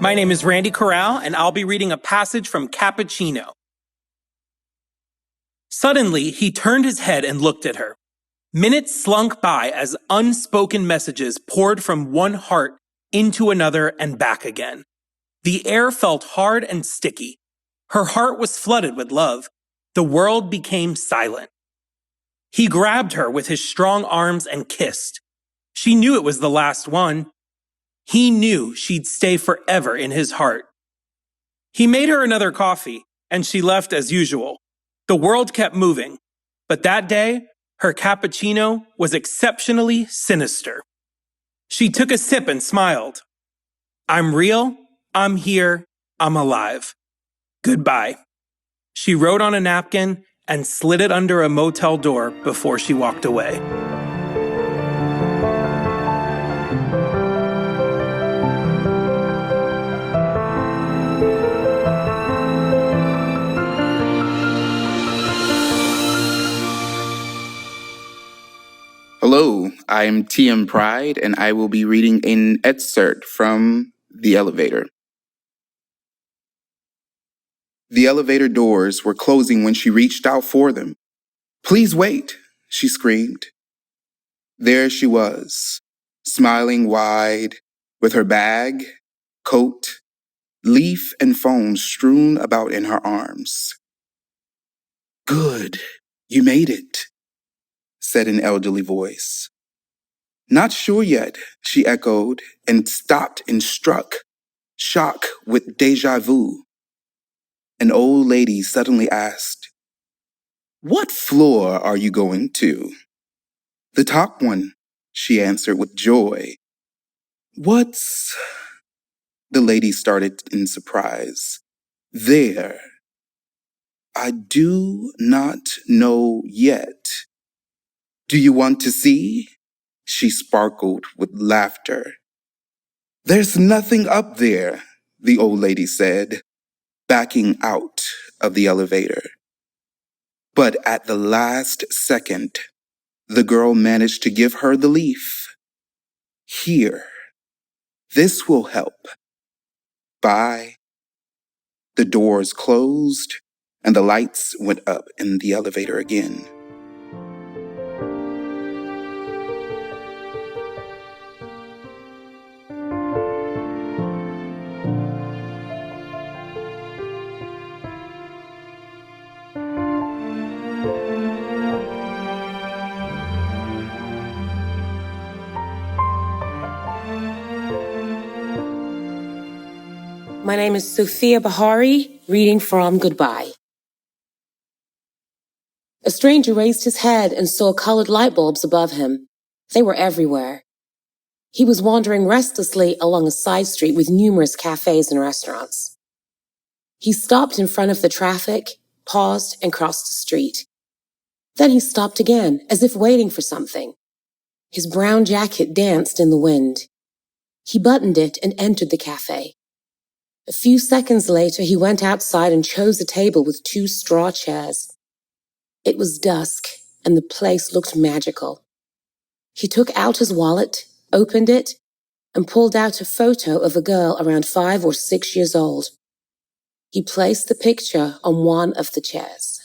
My name is Randy Corral, and I'll be reading a passage from Cappuccino. Suddenly, he turned his head and looked at her. Minutes slunk by as unspoken messages poured from one heart into another and back again. The air felt hard and sticky. Her heart was flooded with love. The world became silent. He grabbed her with his strong arms and kissed. She knew it was the last one. He knew she'd stay forever in his heart. He made her another coffee, and she left as usual. The world kept moving, but that day, her cappuccino was exceptionally sinister. She took a sip and smiled. I'm real, I'm here, I'm alive. Goodbye. She wrote on a napkin and slid it under a motel door before she walked away. Hello, I'm TM Pride, and I will be reading an excerpt from The Elevator. The elevator doors were closing when she reached out for them. Please wait, she screamed. There she was, smiling wide, with her bag, coat, leaf and foam strewn about in her arms. Good, you made it, said an elderly voice. Not sure yet, she echoed, and stopped and struck, shock with déjà vu. An old lady suddenly asked, What floor are you going to? The top one, she answered with joy. What's... The lady started in surprise. There. I do not know yet. Do you want to see? She sparkled with laughter. There's nothing up there, the old lady said, backing out of the elevator. But at the last second, the girl managed to give her the leaf. Here. This will help. Bye. The doors closed, and the lights went up in the elevator again. My name is Sophia Bahari, reading from Goodbye. A stranger raised his head and saw colored light bulbs above him. They were everywhere. He was wandering restlessly along a side street with numerous cafes and restaurants. He stopped in front of the traffic, paused, and crossed the street. Then he stopped again, as if waiting for something. His brown jacket danced in the wind. He buttoned it and entered the cafe. A few seconds later, he went outside and chose a table with 2 straw chairs. It was dusk, and the place looked magical. He took out his wallet, opened it, and pulled out a photo of a girl around 5 or 6 years old. He placed the picture on one of the chairs.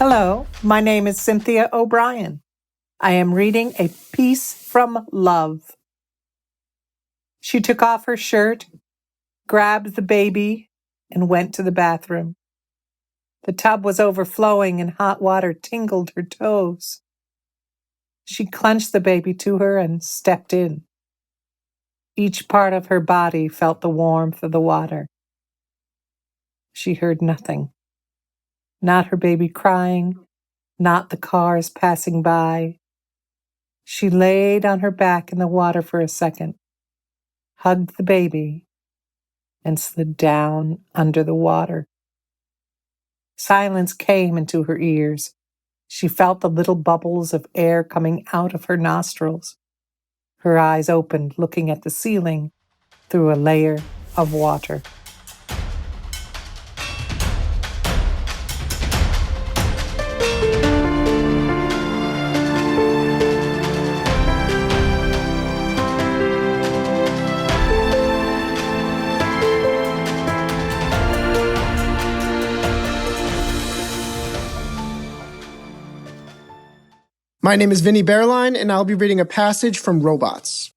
Hello, my name is Cynthia O'Brien. I am reading A Piece from Love. She took off her shirt, grabbed the baby, and went to the bathroom. The tub was overflowing and hot water tingled her toes. She clenched the baby to her and stepped in. Each part of her body felt the warmth of the water. She heard nothing. Not her baby crying, not the cars passing by. She laid on her back in the water for a second, hugged the baby, and slid down under the water. Silence came into her ears. She felt the little bubbles of air coming out of her nostrils. Her eyes opened, looking at the ceiling through a layer of water. My name is Vinny Bearline, and I'll be reading a passage from Robots.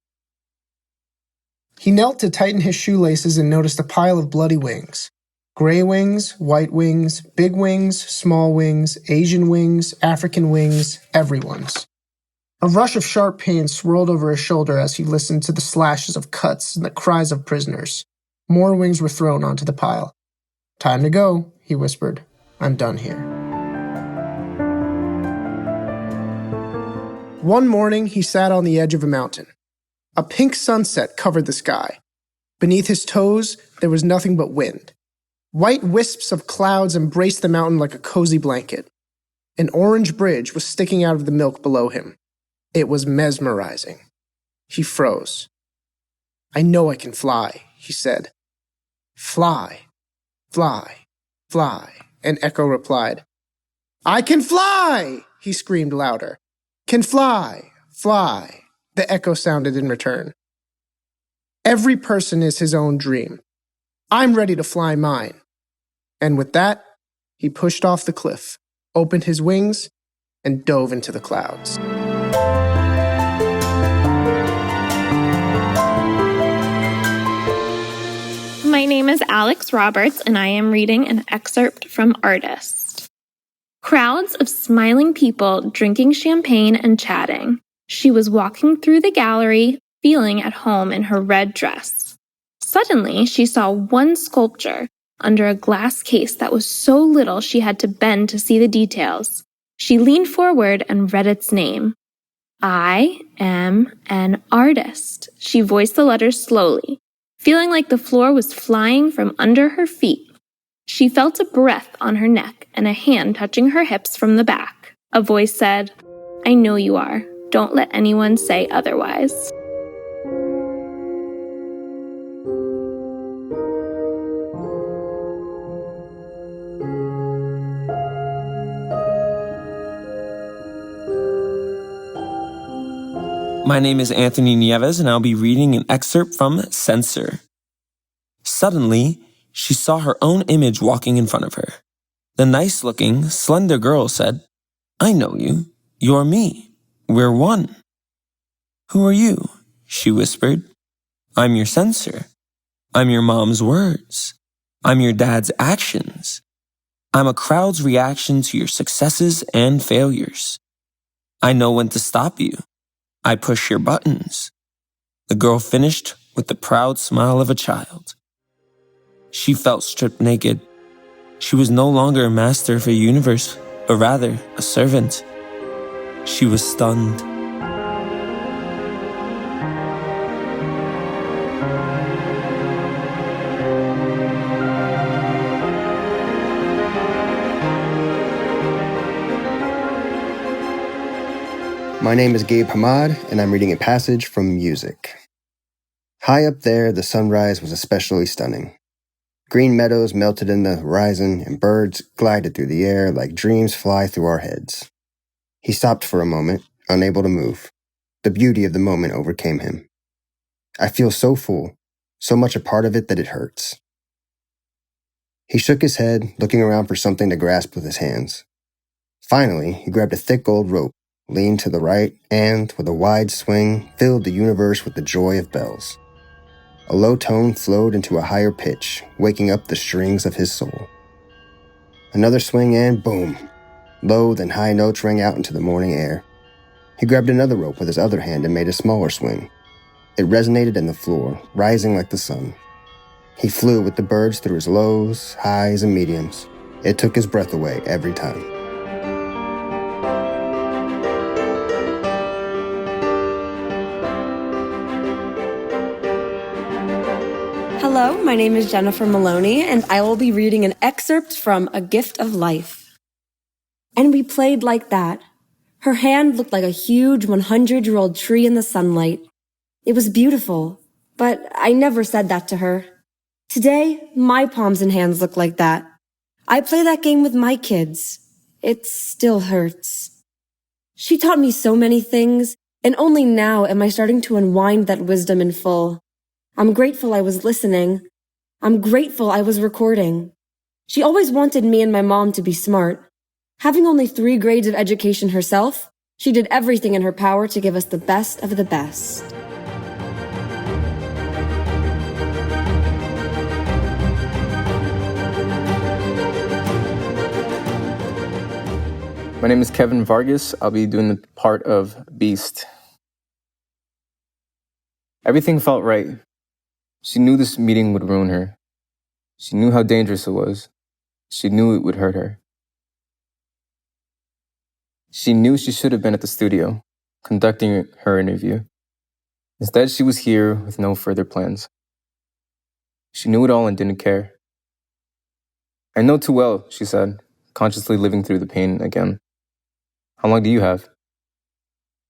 He knelt to tighten his shoelaces and noticed a pile of bloody wings. Gray wings, white wings, big wings, small wings, Asian wings, African wings, everyone's. A rush of sharp pain swirled over his shoulder as he listened to the slashes of cuts and the cries of prisoners. More wings were thrown onto the pile. "Time to go," he whispered. "I'm done here." One morning, he sat on the edge of a mountain. A pink sunset covered the sky. Beneath his toes, there was nothing but wind. White wisps of clouds embraced the mountain like a cozy blanket. An orange bridge was sticking out of the milk below him. It was mesmerizing. He froze. "I know I can fly," he said. "Fly, fly, fly," an echo replied. "I can fly!" he screamed louder. "Can fly, fly," the echo sounded in return. Every person is his own dream. I'm ready to fly mine. And with that, he pushed off the cliff, opened his wings, and dove into the clouds. My name is Alex Roberts, and I am reading an excerpt from Artist. Crowds of smiling people drinking champagne and chatting. She was walking through the gallery, feeling at home in her red dress. Suddenly, she saw one sculpture under a glass case that was so little she had to bend to see the details. She leaned forward and read its name. "I am an artist." She voiced the letters slowly, feeling like the floor was flying from under her feet. She felt a breath on her neck and a hand touching her hips from the back. A voice said, "I know you are. Don't let anyone say otherwise." My name is Anthony Nieves, and I'll be reading an excerpt from Censor. Suddenly, she saw her own image walking in front of her. The nice-looking, slender girl said, "I know you. You're me. We're one." "Who are you?" she whispered. "I'm your censor. I'm your mom's words. I'm your dad's actions. I'm a crowd's reaction to your successes and failures. I know when to stop you. I push your buttons." The girl finished with the proud smile of a child. She felt stripped naked. She was no longer a master of her universe, but rather a servant. She was stunned. My name is Gabe Hamad, and I'm reading a passage from Music. High up there, the sunrise was especially stunning. Green meadows melted in the horizon, and birds glided through the air like dreams fly through our heads. He stopped for a moment, unable to move. The beauty of the moment overcame him. "I feel so full, so much a part of it that it hurts." He shook his head, looking around for something to grasp with his hands. Finally, he grabbed a thick gold rope, leaned to the right, and, with a wide swing, filled the universe with the joy of bells. A low tone flowed into a higher pitch, waking up the strings of his soul. Another swing and boom! Low then high notes rang out into the morning air. He grabbed another rope with his other hand and made a smaller swing. It resonated in the floor, rising like the sun. He flew with the birds through his lows, highs, and mediums, It took his breath away every time. Hello, my name is Jennifer Maloney, and I will be reading an excerpt from A Gift of Life. And we played like that. Her hand looked like a huge 100-year-old tree in the sunlight. It was beautiful, but I never said that to her. Today, my palms and hands look like that. I play that game with my kids. It still hurts. She taught me so many things, and only now am I starting to unwind that wisdom in full. I'm grateful I was listening. I'm grateful I was recording. She always wanted me and my mom to be smart. Having only 3 grades of education herself, she did everything in her power to give us the best of the best. My name is Kevin Vargas. I'll be doing the part of Beast. Everything felt right. She knew this meeting would ruin her. She knew how dangerous it was. She knew it would hurt her. She knew she should have been at the studio, conducting her interview. Instead, she was here with no further plans. She knew it all and didn't care. I know too well, she said, consciously living through the pain again. How long do you have?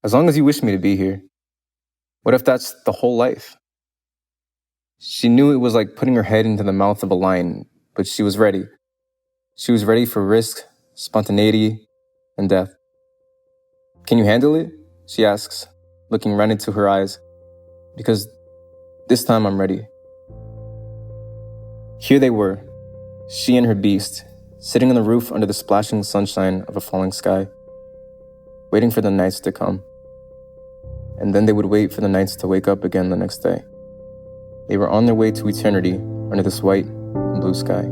As long as you wish me to be here. What if that's the whole life? She knew it was like putting her head into the mouth of a lion, but she was ready. She was ready for risk, spontaneity, and death. Can you handle it? She asks, looking right into her eyes. Because this time I'm ready. Here they were, she and her beast, sitting on the roof under the splashing sunshine of a falling sky, waiting for the nights to come. And then they would wait for the nights to wake up again the next day. They were on their way to eternity under this white and blue sky.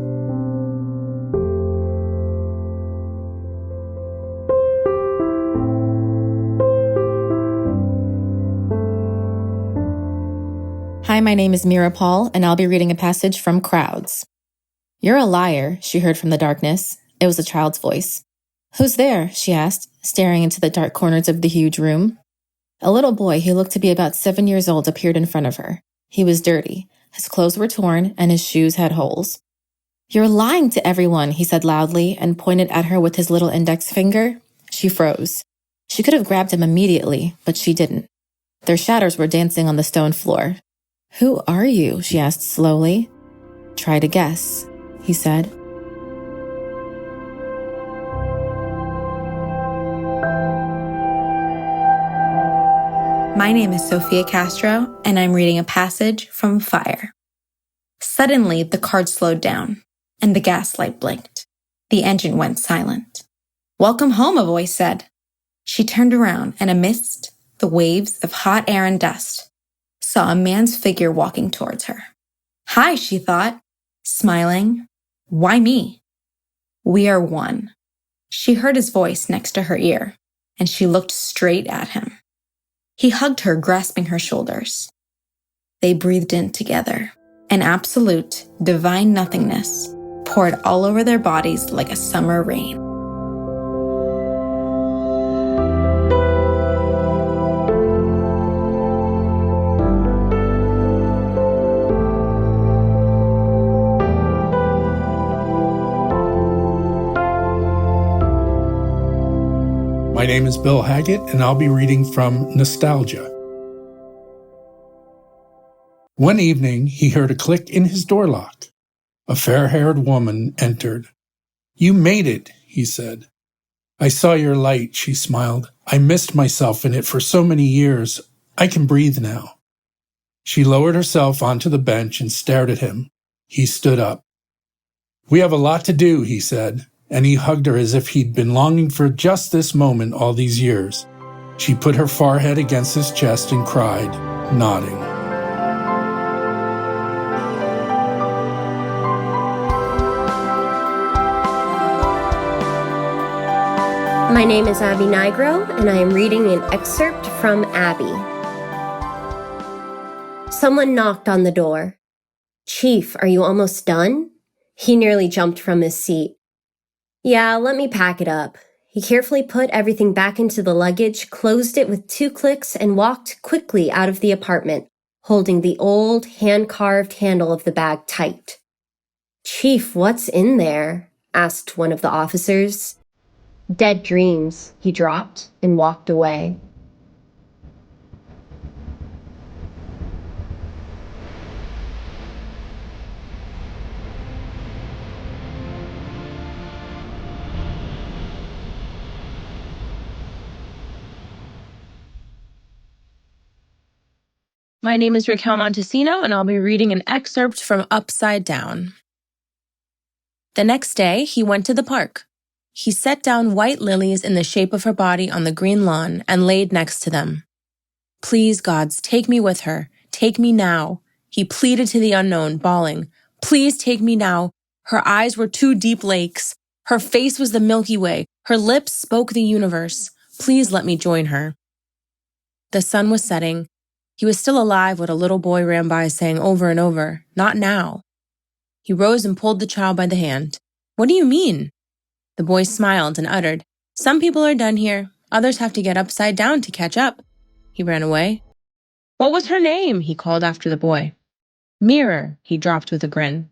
Hi, my name is Mira Paul, and I'll be reading a passage from Crowds. You're a liar, she heard from the darkness. It was a child's voice. Who's there? She asked, staring into the dark corners of the huge room. A little boy who looked to be about 7 years old appeared in front of her. He was dirty. His clothes were torn, and his shoes had holes. You're lying to everyone, he said loudly, and pointed at her with his little index finger. She froze. She could have grabbed him immediately, but she didn't. Their shadows were dancing on the stone floor. Who are you? She asked slowly. Try to guess, he said. My name is Sophia Castro, and I'm reading a passage from Fire. Suddenly, the car slowed down, and the gas light blinked. The engine went silent. Welcome home, a voice said. She turned around, and amidst the waves of hot air and dust, saw a man's figure walking towards her. Hi, she thought, smiling. Why me? We are one. She heard his voice next to her ear, and she looked straight at him. He hugged her, grasping her shoulders. They breathed in together. An absolute, divine nothingness poured all over their bodies like a summer rain. My name is Bill Haggett, and I'll be reading from Nostalgia. One evening, he heard a click in his door lock. A fair-haired woman entered. You made it, he said. I saw your light, she smiled. I missed myself in it for so many years. I can breathe now. She lowered herself onto the bench and stared at him. He stood up. We have a lot to do, he said, and he hugged her as if he'd been longing for just this moment all these years. She put her forehead against his chest and cried, nodding. My name is Abby Nigro, and I am reading an excerpt from Abby. Someone knocked on the door. Chief, are you almost done? He nearly jumped from his seat. Yeah, let me pack it up. He carefully put everything back into the luggage, closed it with 2 clicks, and walked quickly out of the apartment, holding the old, hand-carved handle of the bag tight. "Chief, what's in there?" asked one of the officers. "Dead dreams," he dropped and walked away. My name is Raquel Montesino, and I'll be reading an excerpt from Upside Down. The next day, he went to the park. He set down white lilies in the shape of her body on the green lawn and laid next to them. "Please, gods, take me with her. Take me now," he pleaded to the unknown, bawling. "Please take me now." Her eyes were 2 deep lakes. Her face was the Milky Way. Her lips spoke the universe. Please let me join her. The sun was setting. He was still alive when a little boy ran by saying over and over, "Not now." He rose and pulled the child by the hand. "What do you mean?" The boy smiled and uttered, "Some people are done here. Others have to get upside down to catch up." He ran away. "What was her name?" he called after the boy. "Mirror," he dropped with a grin.